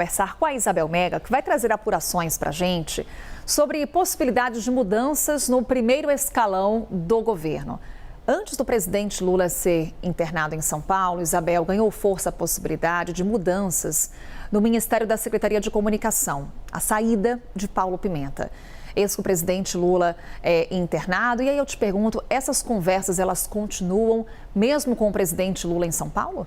Conversar com a Isabel Mega, que vai trazer apurações para a gente sobre possibilidades de mudanças no primeiro escalão do governo. Antes do presidente Lula ser internado em São Paulo, Isabel, ganhou força a possibilidade de mudanças no Ministério da Secretaria de Comunicação, a saída de Paulo Pimenta. Eis que o presidente Lula é internado. E aí eu te pergunto, essas conversas elas continuam mesmo com o presidente Lula em São Paulo?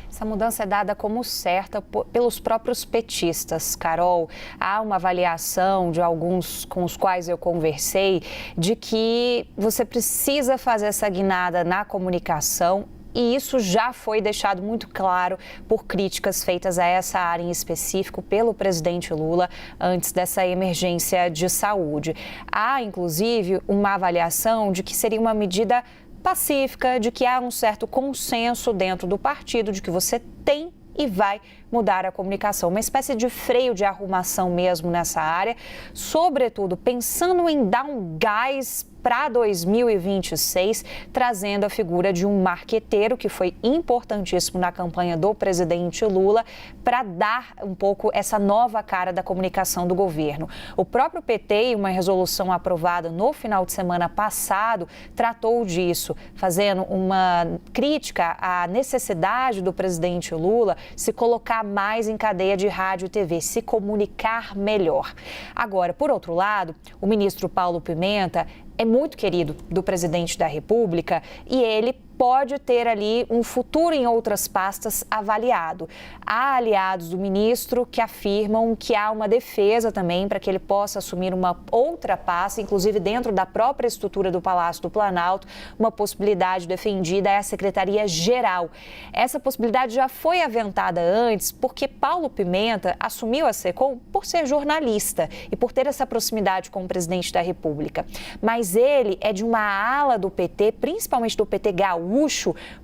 Essa mudança é dada como certa pelos próprios petistas, Carol. Há uma avaliação de alguns com os quais eu conversei de que você precisa fazer essa guinada na comunicação. E isso já foi deixado muito claro por críticas feitas a essa área em específico pelo presidente Lula antes dessa emergência de saúde. Há, inclusive, uma avaliação de que seria uma medida pacífica, de que há um certo consenso dentro do partido, de que você tem e vai mudar a comunicação, uma espécie de freio de arrumação mesmo nessa área, sobretudo pensando em dar um gás para 2026, trazendo a figura de um marqueteiro que foi importantíssimo na campanha do presidente Lula para dar um pouco essa nova cara da comunicação do governo. O próprio PT, em uma resolução aprovada no final de semana passado, tratou disso, fazendo uma crítica à necessidade do presidente Lula se colocar mais em cadeia de rádio e TV, se comunicar melhor. Agora, por outro lado, o ministro Paulo Pimenta é muito querido do presidente da República e ele pode ter ali um futuro em outras pastas avaliado. Há aliados do ministro que afirmam que há uma defesa também para que ele possa assumir uma outra pasta, inclusive dentro da própria estrutura do Palácio do Planalto, uma possibilidade defendida é a Secretaria-Geral. Essa possibilidade já foi aventada antes porque Paulo Pimenta assumiu a SECOM por ser jornalista e por ter essa proximidade com o presidente da República. Mas ele é de uma ala do PT, principalmente do PT gaúcho,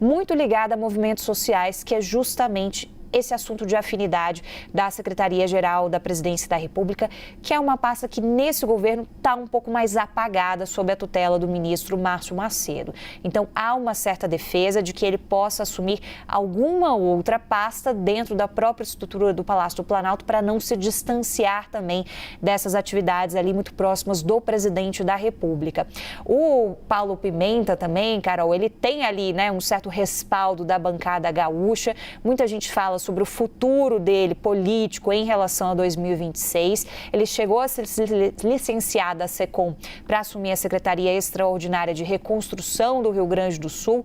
muito ligado a movimentos sociais, que é justamente esse assunto de afinidade da Secretaria-Geral da Presidência da República, que é uma pasta que nesse governo está um pouco mais apagada sob a tutela do ministro Márcio Macedo. Então, há uma certa defesa de que ele possa assumir alguma outra pasta dentro da própria estrutura do Palácio do Planalto para não se distanciar também dessas atividades ali muito próximas do presidente da República. O Paulo Pimenta também, Carol, ele tem ali, né, um certo respaldo da bancada gaúcha. Muita gente fala sobre o futuro dele político em relação a 2026. Ele chegou a ser licenciado da SECOM para assumir a Secretaria Extraordinária de Reconstrução do Rio Grande do Sul.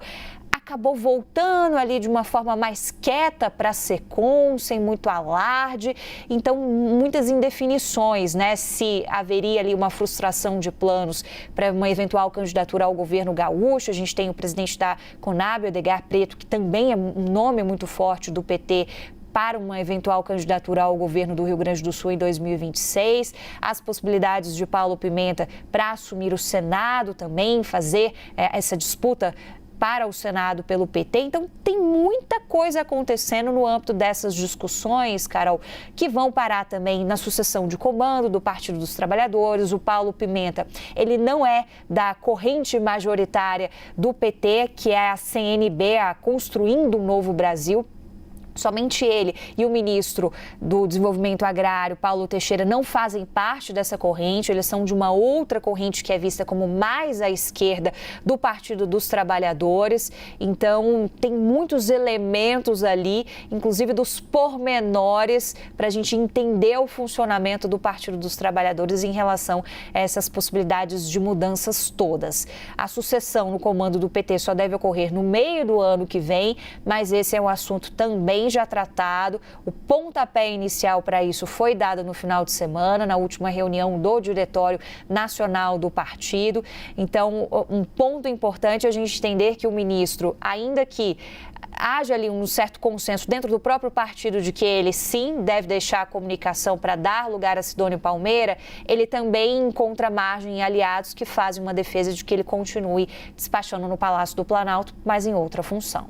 Acabou voltando ali de uma forma mais quieta para a SECOM, sem muito alarde. Então, muitas indefinições, né? Se haveria ali uma frustração de planos para uma eventual candidatura ao governo gaúcho. A gente tem o presidente da Conab, Edgar Preto, que também é um nome muito forte do PT, para uma eventual candidatura ao governo do Rio Grande do Sul em 2026, as possibilidades de Paulo Pimenta para assumir o Senado também, fazer essa disputa para o Senado pelo PT. Então, tem muita coisa acontecendo no âmbito dessas discussões, Carol, que vão parar também na sucessão de comando do Partido dos Trabalhadores. O Paulo Pimenta, ele não é da corrente majoritária do PT, que é a CNB, a Construindo um Novo Brasil. Somente ele e o ministro do Desenvolvimento Agrário, Paulo Teixeira, não fazem parte dessa corrente. Eles são de uma outra corrente que é vista como mais à esquerda do Partido dos Trabalhadores. Então, tem muitos elementos ali, inclusive dos pormenores, para a gente entender o funcionamento do Partido dos Trabalhadores em relação a essas possibilidades de mudanças todas. A sucessão no comando do PT só deve ocorrer no meio do ano que vem, mas esse é um assunto também já tratado. O pontapé inicial para isso foi dado no final de semana, na última reunião do Diretório Nacional do Partido. Então, um ponto importante é a gente entender que o ministro, ainda que haja ali um certo consenso dentro do próprio partido de que ele sim deve deixar a comunicação para dar lugar a Sidônio Palmeira, ele também encontra margem em aliados que fazem uma defesa de que ele continue despachando no Palácio do Planalto, mas em outra função.